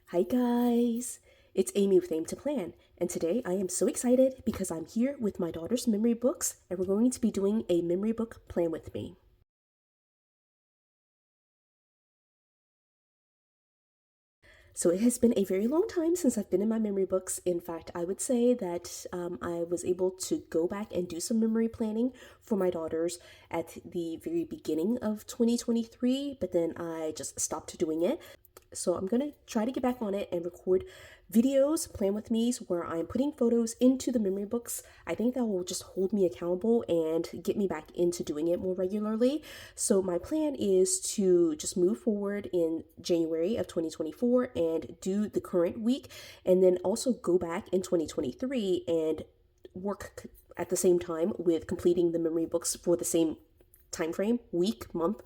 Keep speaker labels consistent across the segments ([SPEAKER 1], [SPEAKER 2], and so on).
[SPEAKER 1] Hi guys, it's Amy with Aim to Plan, and today I am so excited because I'm here with my daughter's memory books and we're going to be doing a memory book plan with me. So it has been a very long time since I've been in my memory books. In fact, I would say that I was able to go back and do some memory planning for my daughters at the very beginning of 2023, but then I just stopped doing it. So I'm gonna try to get back on it and record videos, plan with me's, where I'm putting photos into the memory books. I think that will just hold me accountable and get me back into doing it more regularly. So my plan is to just move forward in January of 2024 and do the current week, and then also go back in 2023 and work at the same time with completing the memory books for the same time frame, week, month.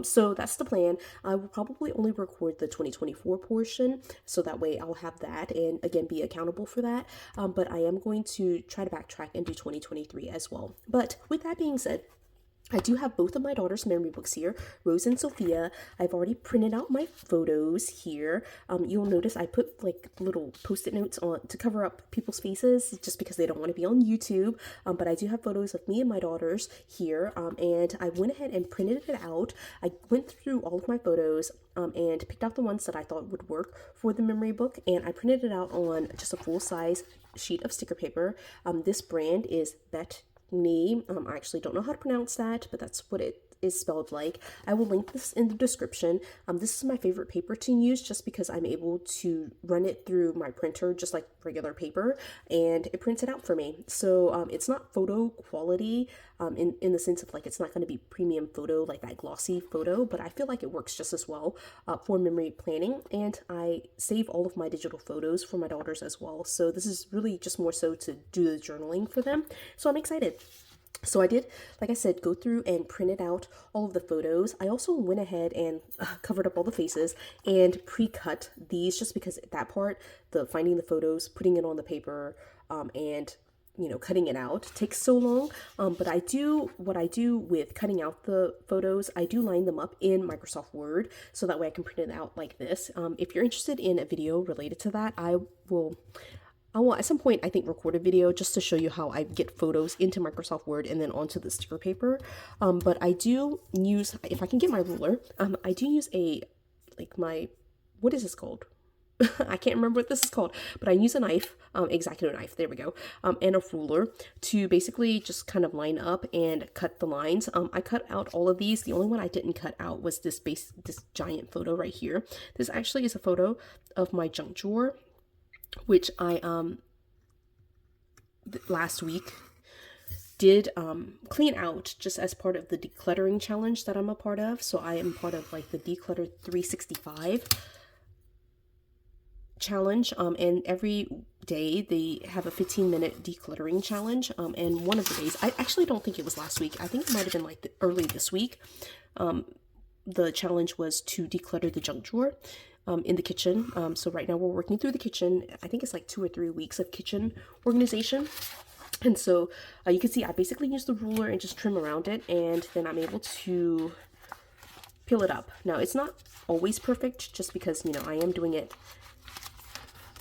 [SPEAKER 1] So that's the plan. I will probably only record the 2024 portion, so that way I'll have that and again be accountable for that. But I am going to try to backtrack and do 2023 as well. But with that being said, I do have both of my daughter's memory books here, Rose and Sophia. I've already printed out my photos here. You'll notice I put like little post-it notes on to cover up people's faces just because they don't want to be on YouTube. But I do have photos of me and my daughters here. And I went ahead and printed it out. I went through all of my photos and picked out the ones that I thought would work for the memory book. And I printed it out on just a full-size sheet of sticker paper. This brand is I actually don't know how to pronounce that, but that's what it is spelled like. I will link this in the description. This is my favorite paper to use just because I'm able to run it through my printer just like regular paper and it prints it out for me. So it's not photo quality in the sense of like it's not going to be premium photo like that glossy photo, but I feel like it works just as well for memory planning. And I save all of my digital photos for my daughters as well. So this is really just more so to do the journaling for them. So I'm excited. So I did, like I said, go through and printed out all of the photos. I also went ahead and covered up all the faces and pre-cut these just because that part, the finding the photos, putting it on the paper, and cutting it out takes so long. But what I do with cutting out the photos, I do line them up in Microsoft Word so that way I can print it out like this. If you're interested in a video related to that, I will at some point, I think, record a video just to show you how I get photos into Microsoft Word and then onto the sticker paper. But I do use, if I can get my ruler, I do use what is this called? I can't remember what this is called, but I use a knife, X-Acto knife, there we go, and a ruler to basically just kind of line up and cut the lines. I cut out all of these. The only one I didn't cut out was this giant photo right here. This actually is a photo of my junk drawer, which I last week did clean out just as part of the decluttering challenge that I'm a part of. So I am part of like the Declutter 365 challenge, and every day they have a 15-minute decluttering challenge, and one of the days, I actually don't think it was last week, I think it might have been like early this week, the challenge was to declutter the junk drawer in the kitchen. So right now we're working through the kitchen. I think it's like 2 or 3 weeks of kitchen organization. And so you can see I basically use the ruler and just trim around it, and then I'm able to peel it up. Now it's not always perfect just because, I am doing it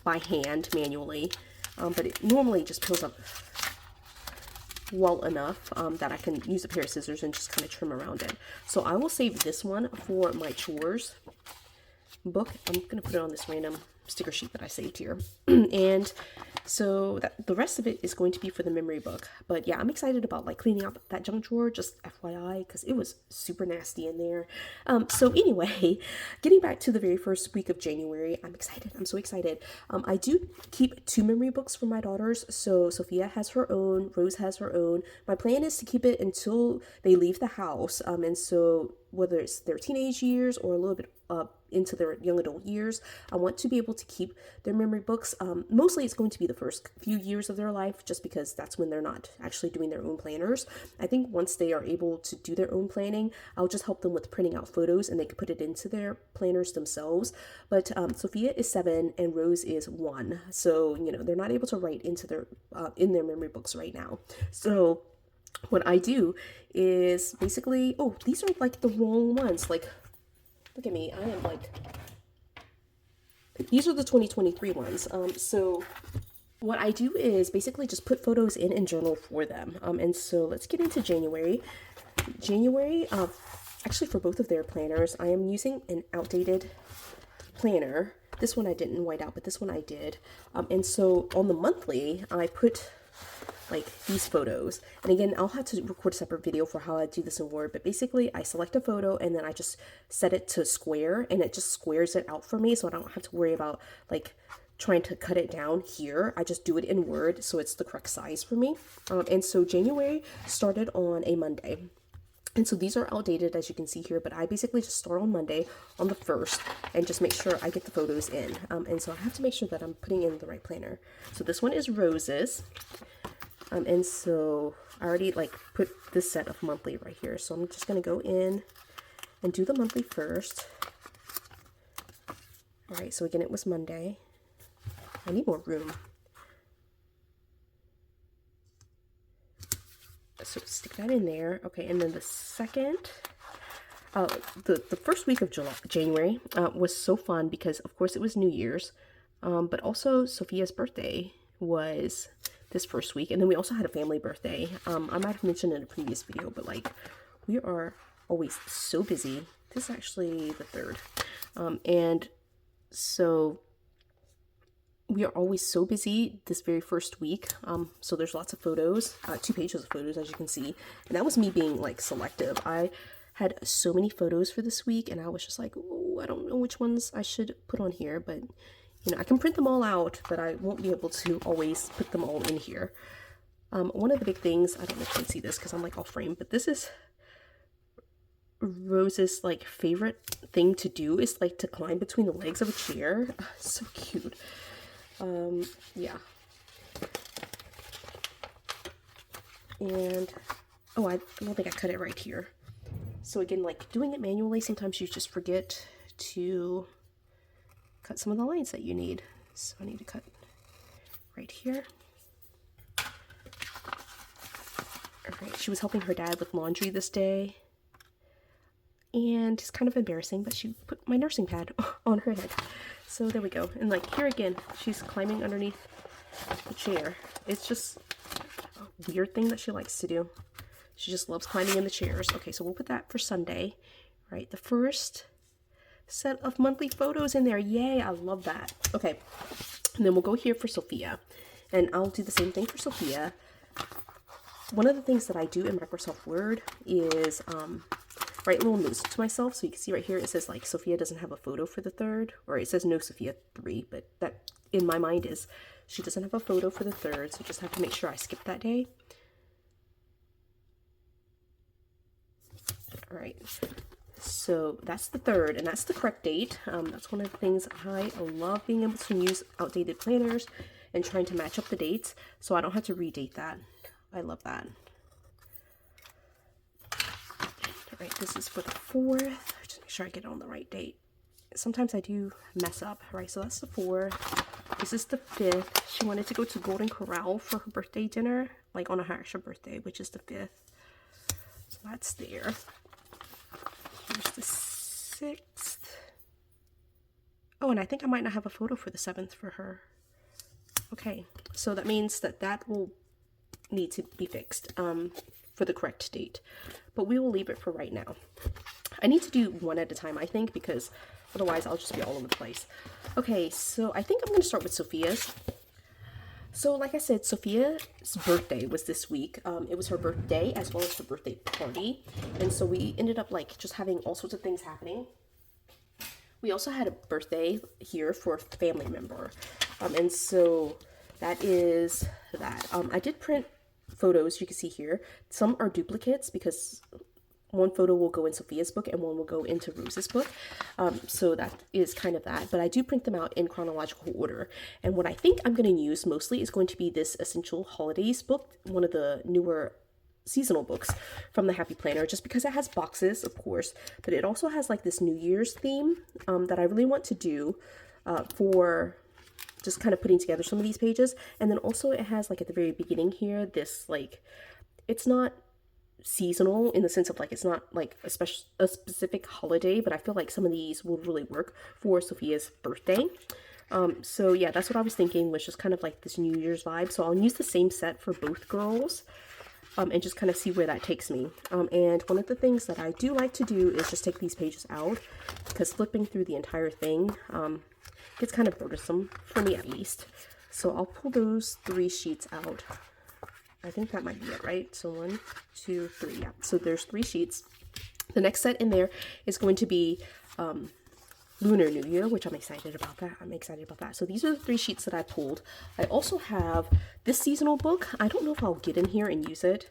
[SPEAKER 1] by hand manually, but it normally just peels up well enough that I can use a pair of scissors and just kind of trim around it. So I will save this one for my chores book. I'm gonna put it on this random sticker sheet that I saved here. And so the rest of it is going to be for the memory book. But yeah, I'm excited about like cleaning up that junk drawer, just FYI, because it was super nasty in there. So anyway, getting back to the very first week of January, I'm excited. I'm so excited. I do keep 2 memory books for my daughters. So Sophia has her own, Rose has her own. My plan is to keep it until they leave the house. And so whether it's their teenage years or a little bit into their young adult years, I want to be able to keep their memory books. Mostly it's going to be the first few years of their life just because that's when they're not actually doing their own planners. I think once they are able to do their own planning, I'll just help them with printing out photos and they can put it into their planners themselves. But Sophia is 7 and Rose is 1. So, they're not able to write into their in their memory books right now. So what I do is basically, oh, these are like the wrong ones. Like, look at me. I am like These are the 2023 ones. So what I do is basically just put photos in and journal for them. And so let's get into January. January, actually for both of their planners, I am using an outdated planner. This one I didn't white out, but this one I did. And so on the monthly, I put like these photos. And again, I'll have to record a separate video for how I do this in Word, but basically I select a photo and then I just set it to square and it just squares it out for me, so I don't have to worry about like trying to cut it down here. I just do it in Word so it's the correct size for me. And so January started on a Monday. And so these are outdated, as you can see here, but I basically just start on Monday on the 1st and just make sure I get the photos in. And so I have to make sure that I'm putting in the right planner. So this one is roses. And so I already like put this set of monthly right here. So I'm just going to go in and do the monthly first. All right, so again, it was Monday. I need more room. So stick that in there. Okay, and then the second, the first week of January was so fun because of course it was New Year's, but also Sophia's birthday was this first week, and then we also had a family birthday. I might have mentioned in a previous video, but like we are always so busy. This is actually the 3rd, and so we are always so busy this very first week. So there's lots of photos, 2 pages of photos, as you can see. And that was me being like selective. I had so many photos for this week and I was just like, oh, I don't know which ones I should put on here, but you know, I can print them all out, but I won't be able to always put them all in here. One of the big things, I don't know if you can see this because I'm like off frame, but this is Rose's like favorite thing to do is like to climb between the legs of a chair. So cute. Yeah. And, oh, I don't think I cut it right here. So again, like doing it manually, sometimes you just forget to cut some of the lines that you need. So I need to cut right here. Alright, she was helping her dad with laundry this day. And it's kind of embarrassing, but she put my nursing pad on her head. So there we go. And like here again, she's climbing underneath the chair. It's just a weird thing that she likes to do. She just loves climbing in the chairs. Okay, so we'll put that for Sunday. All right, the first set of monthly photos in there. Yay, I love that. Okay, and then we'll go here for Sophia. And I'll do the same thing for Sophia. One of the things that I do in Microsoft Word is write little notes to myself. So you can see right here, it says like Sophia doesn't have a photo for the 3rd, or it says no Sophia 3, but that in my mind is she doesn't have a photo for the 3rd, so just have to make sure I skip that day. All right, so that's the 3rd, and that's the correct date. That's one of the things I love, being able to use outdated planners and trying to match up the dates so I don't have to redate that. I love that. All right, this is for the 4th. Just make sure I get it on the right date. Sometimes I do mess up. All right, so that's the 4th. This is the 5th. She wanted to go to Golden Corral for her birthday dinner, like on her actual birthday, which is the 5th. So that's there. Here's the 6th. Oh, and I think I might not have a photo for the 7th for her. Okay, so that means that that will need to be fixed for the correct date, but we will leave it for right now. I need to do one at a time, I think, because otherwise I'll just be all over the place. Okay, so I think I'm going to start with Sophia's. So like I said, Sophia's birthday was this week. It was her birthday as well as her birthday party, and so we ended up like just having all sorts of things happening. We also had a birthday here for a family member, and so that is that. I did print photos, you can see here. Some are duplicates because one photo will go in Sophia's book and one will go into Rose's book. So that is kind of that. But I do print them out in chronological order. And what I think I'm going to use mostly is going to be this Essential Holidays book, one of the newer seasonal books from the Happy Planner, just because it has boxes, of course, but it also has like this New Year's theme that I really want to do for just kind of putting together some of these pages. And then also it has like at the very beginning here, this like, it's not seasonal in the sense of like, it's not like a specific holiday, but I feel like some of these will really work for Sophia's birthday. So yeah, that's what I was thinking, was just kind of like this New Year's vibe. So I'll use the same set for both girls, and just kind of see where that takes me. And one of the things that I do like to do is just take these pages out, because flipping through the entire thing gets kind of burdensome, for me at least. So I'll pull those 3 sheets out. I think that might be it, right? So 1, 2, 3, yeah. So there's 3 sheets. The next set in there is going to be Lunar New Year, which I'm excited about that. So these are the 3 sheets that I pulled. I also have this seasonal book. I don't know if I'll get in here and use it.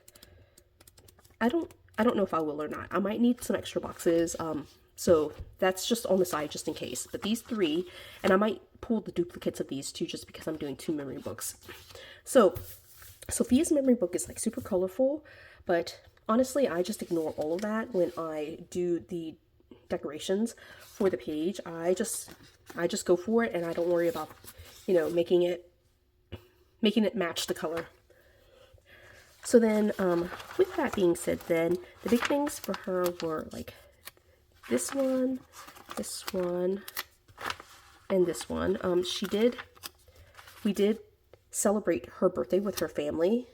[SPEAKER 1] I don't know if I will or not. I might need some extra boxes. So that's just on the side just in case. But these 3, and I might pull the duplicates of these 2 just because I'm doing 2 memory books. So Sophia's memory book is like super colorful, but honestly, I just ignore all of that when I do the decorations for the page. I just go for it, and I don't worry about, you know, making it match the color. So then, with that being said, then the big things for her were like this one, and this one. We did celebrate her birthday with her family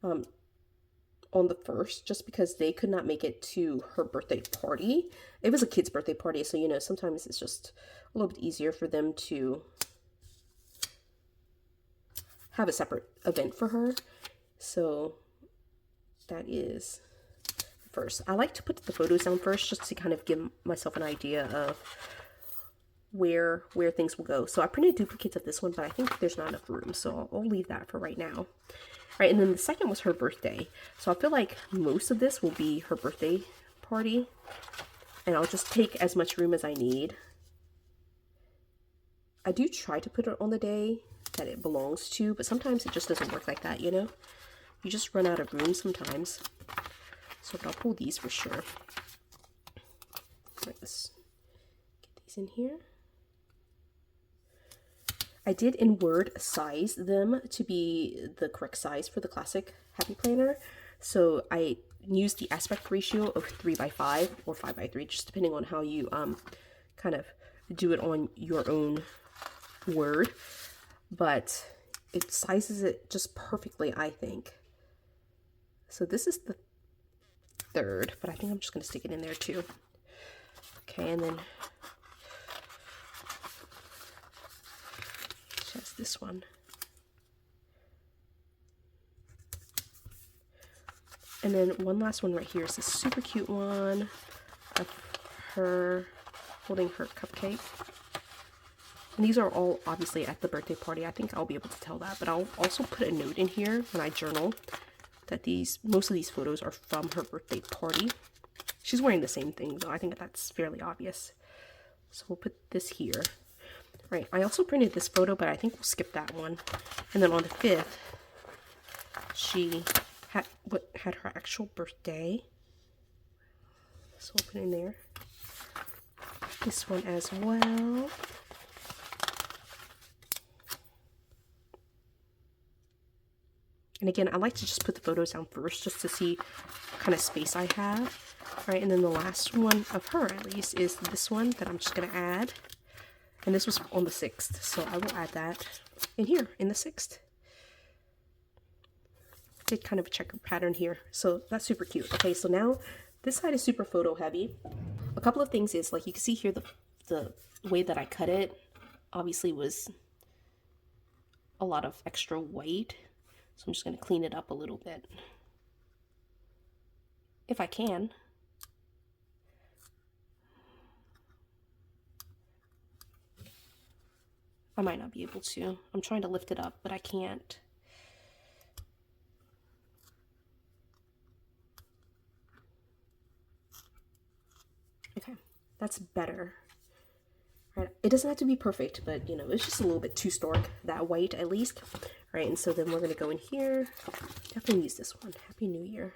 [SPEAKER 1] on the 1st, just because they could not make it to her birthday party. It was a kid's birthday party, so, you know, sometimes it's just a little bit easier for them to have a separate event for her. So that is first. I like to put the photos down first, just to kind of give myself an idea of where things will go. So I printed duplicates of this one, but I think there's not enough room, so I'll leave that for right now. Right, and then the second was her birthday. So I feel like most of this will be her birthday party, and I'll just take as much room as I need. I do try to put it on the day that it belongs to, but sometimes it just doesn't work like that, you know? You just run out of room sometimes. So I'll pull these for sure. Let's get these in here. I did in Word size them to be the correct size for the classic Happy Planner. So I used the aspect ratio of 3:5 or 5:3, just depending on how you kind of do it on your own Word. But it sizes it just perfectly, I think. So this is the 3rd, but I think I'm just going to stick it in there too. Okay, and then just this one. And then one last one right here is this super cute one of her holding her cupcake. And these are all obviously at the birthday party. I think I'll be able to tell that, but I'll also put a note in here when I journal that most of these photos are from her birthday party. She's wearing the same thing, though. I think that's fairly obvious. So we'll put this here. Right, I also printed this photo, but I think we'll skip that one. And then on the 5th, she had her actual birthday. So we'll put it in there. This one as well. And again, I like to just put the photos down first, just to see what kind of space I have. Right, and then the last one of her, at least, is this one that I'm just going to add. And this was on the 6th, so I will add that in here, in the 6th. Did kind of a checker pattern here, so that's super cute. Okay, so now this side is super photo heavy. A couple of things is, like, you can see here the way that I cut it obviously was a lot of extra white. So I'm just going to clean it up a little bit, if I can. I might not be able to. I'm trying to lift it up, but I can't. Okay, that's better. Right, it doesn't have to be perfect, but you know, it's just a little bit too stark, that white at least. Right, and so then we're going to go in here. Definitely use this one. Happy New Year.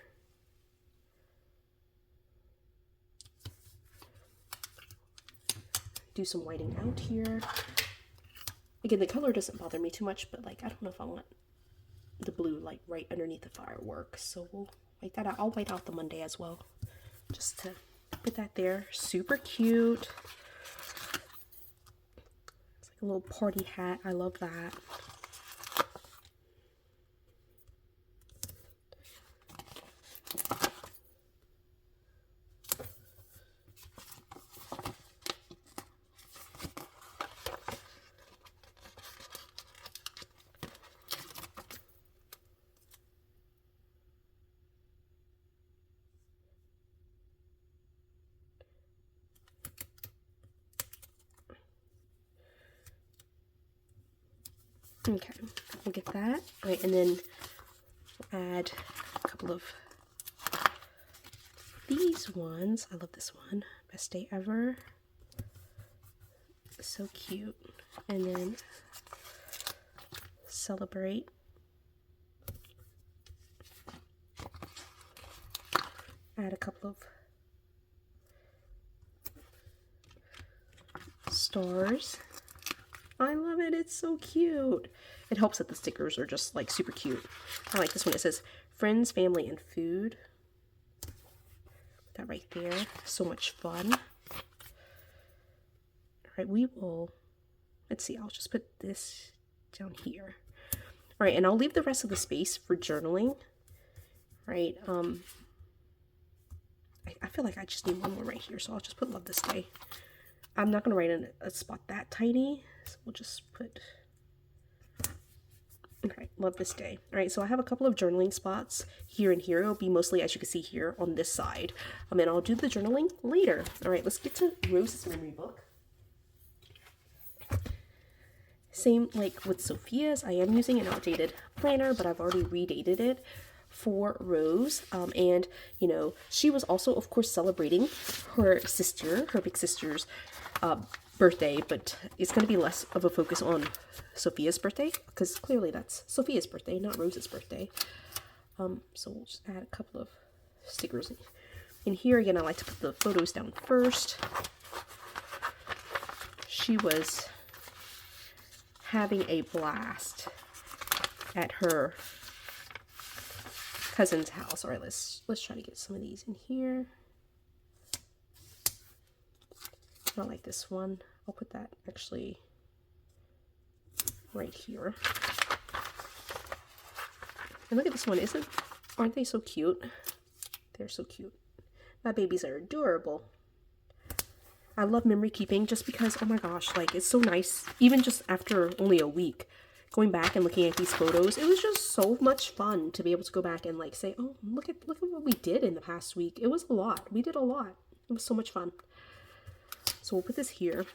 [SPEAKER 1] Do some whiting out here. Again, the color doesn't bother me too much, but like, I don't know if I want the blue like right underneath the fireworks. So we'll white that out. I'll white out the Monday as well, just to put that there. Super cute. A little party hat. I love that. Okay, we'll get that. All right, and then we'll add a couple of these ones. I love this one. Best day ever. So cute. And then celebrate. Add a couple of stars. I love it. It's so cute. It helps that the stickers are just like super cute. I like this one. It says friends, family, and food. Put that right there. So much fun. All right, we will, let's see, I'll just put this down here. All right, and I'll leave the rest of the space for journaling. Right. I feel like I just need one more right here, so I'll just put love this day. I'm not going to write in a spot that tiny, so we'll just put, okay, love this day. All right, so I have a couple of journaling spots here and here. It'll be mostly, as you can see here, on this side. And I'll do the journaling later. All right, let's get to Rose's memory book. Same like with Sophia's, I am using an outdated planner, but I've already redated it for Rose. And, you know, she was also, of course, celebrating her sister, her big sister's birthday, but it's going to be less of a focus on Sophia's birthday, because clearly that's Sophia's birthday, not Rose's birthday. So we'll just add a couple of stickers in here. Again, I like to put the photos down first. She was having a blast at her cousin's house. All right, let's try to get some of these in here. I like this one. I'll put that actually right here. And look at this one. Aren't they so cute? They're so cute. My babies are adorable. I love memory keeping just because, oh my gosh, like it's so nice. Even just after only a week, going back and looking at these photos, it was just so much fun to be able to go back and like say, oh, look at what we did in the past week. It was a lot. We did a lot. It was so much fun. So we'll put this here.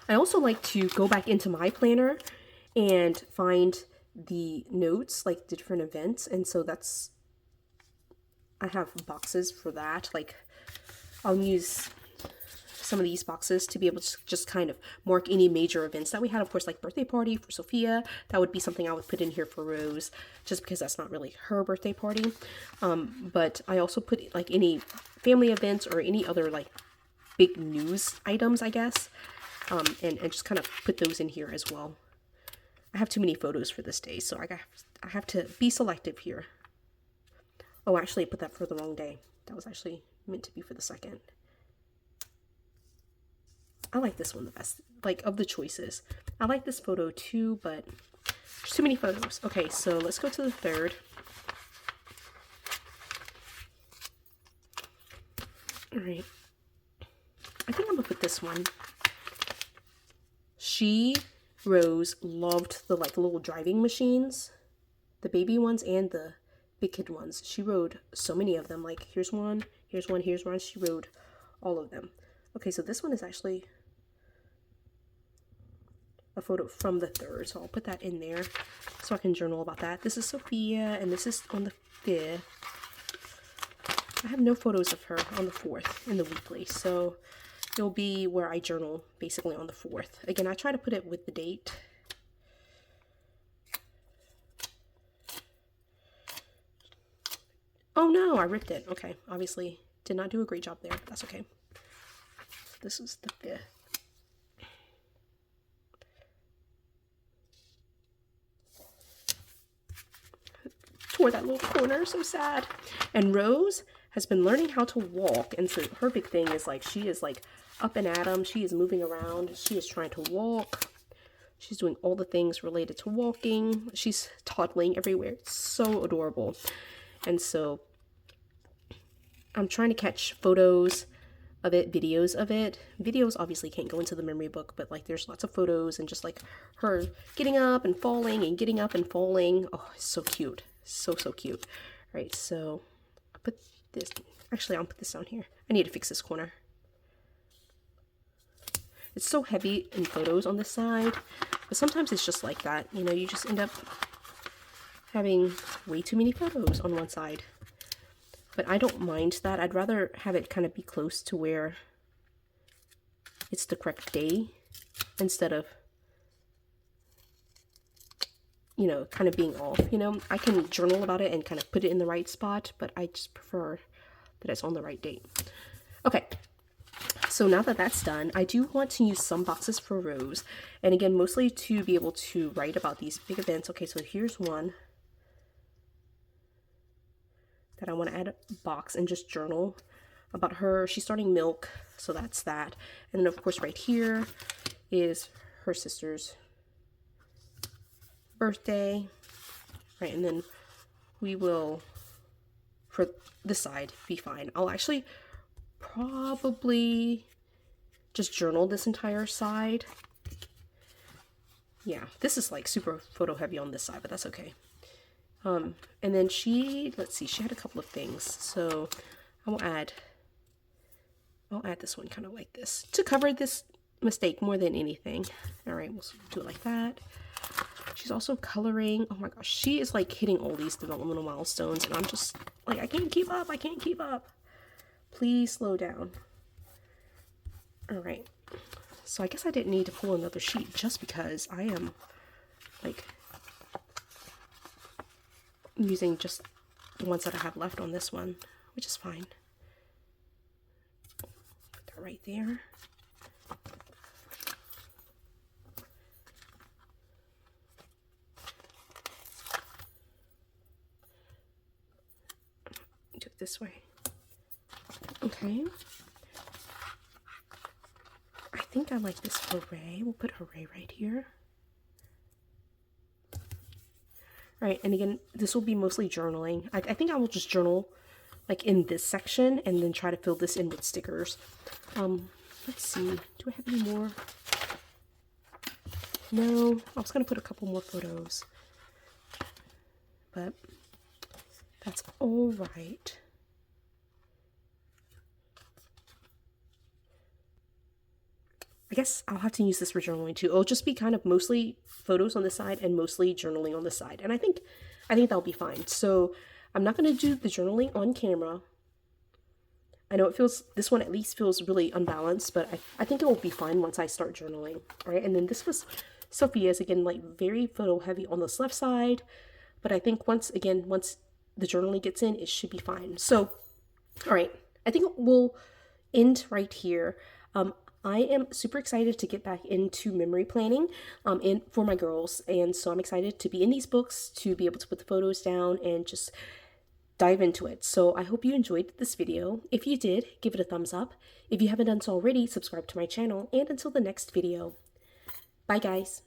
[SPEAKER 1] I also like to go back into my planner and find the notes, like the different events. And so I have boxes for that. Like I'll use some of these boxes to be able to just kind of mark any major events that we had. Of course, like birthday party for Sophia, that would be something I would put in here for Rose, just because that's not really her birthday party. But I also put like any family events or any other like big news items, I guess, and just kind of put those in here as well. I have too many photos for this day, so I have to be selective here. Oh, actually, I put that for the wrong day. That was actually meant to be for the second. I like this one the best, like of the choices. I like this photo too, but there's too many photos. Okay, so let's go to the third. All right. I think I'm gonna put this one. Rose loved the like little driving machines, the baby ones and the big kid ones. She rode so many of them. Like here's one, here's one, here's one. She rode all of them. Okay, so this one is actually a photo from the third, so I'll put that in there so I can journal about that. This is Sophia, and this is on the 5th. I have no photos of her on the 4th in the weekly, so it'll be where I journal basically on the 4th. Again, I try to put it with the date. Oh no, I ripped it. Okay, obviously did not do a great job there, but that's okay. This is the 5th. Tore that little corner, so sad. And Rose has been learning how to walk, and so her big thing is like she is like up and at 'em. She is moving around. She is trying to walk. She's doing all the things related to walking. She's toddling everywhere. It's so adorable. And so I'm trying to catch photos of it, videos of it. Videos obviously can't go into the memory book, but like there's lots of photos and just like her getting up and falling and getting up and falling. Oh, it's so cute. So cute. All right, so I'll put this, actually I'll put this down here. I need to fix this corner. It's so heavy in photos on this side, but sometimes it's just like that. You know, you just end up having way too many photos on one side. But I don't mind that. I'd rather have it kind of be close to where it's the correct day instead of, you know, kind of being off. You know, I can journal about it and kind of put it in the right spot, but I just prefer that it's on the right date. Okay. So now that that's done, I do want to use some boxes for Rose. And again, mostly to be able to write about these big events. Okay, so here's one that I want to add a box and just journal about her. She's starting milk, so that's that. And then of course right here is her sister's birthday. Right, and then we will, for this side, be fine. I'll actually probably just journal this entire side. Yeah, this is like super photo heavy on this side, but that's okay. And then she, let's see, she had a couple of things. So I'll add this one kind of like this to cover this mistake more than anything. All right, we'll do it like that. She's also coloring. Oh my gosh, she is like hitting all these developmental milestones, and I'm just like, I can't keep up. I can't keep up. Please slow down. All right. So I guess I didn't need to pull another sheet just because I am like using just the ones that I have left on this one, which is fine. Put that right there. Do it this way. Okay. I think I like this Hooray. We'll put Hooray right here. Right, and again, this will be mostly journaling. I think I will just journal like in this section and then try to fill this in with stickers. Let's see. Do I have any more? No, I was gonna put a couple more photos, but that's all right. I guess I'll have to use this for journaling too. It'll just be kind of mostly photos on the side and mostly journaling on the side. And I think that'll be fine. So I'm not going to do the journaling on camera. I know this one at least feels really unbalanced, but I think it will be fine once I start journaling. All right. And then this was Sophia's, again, like very photo heavy on this left side. But I think once the journaling gets in, it should be fine. So, all right. I think we'll end right here. I am super excited to get back into memory planning for my girls. And so I'm excited to be in these books, to be able to put the photos down and just dive into it. So I hope you enjoyed this video. If you did, give it a thumbs up. If you haven't done so already, subscribe to my channel. And until the next video, bye guys.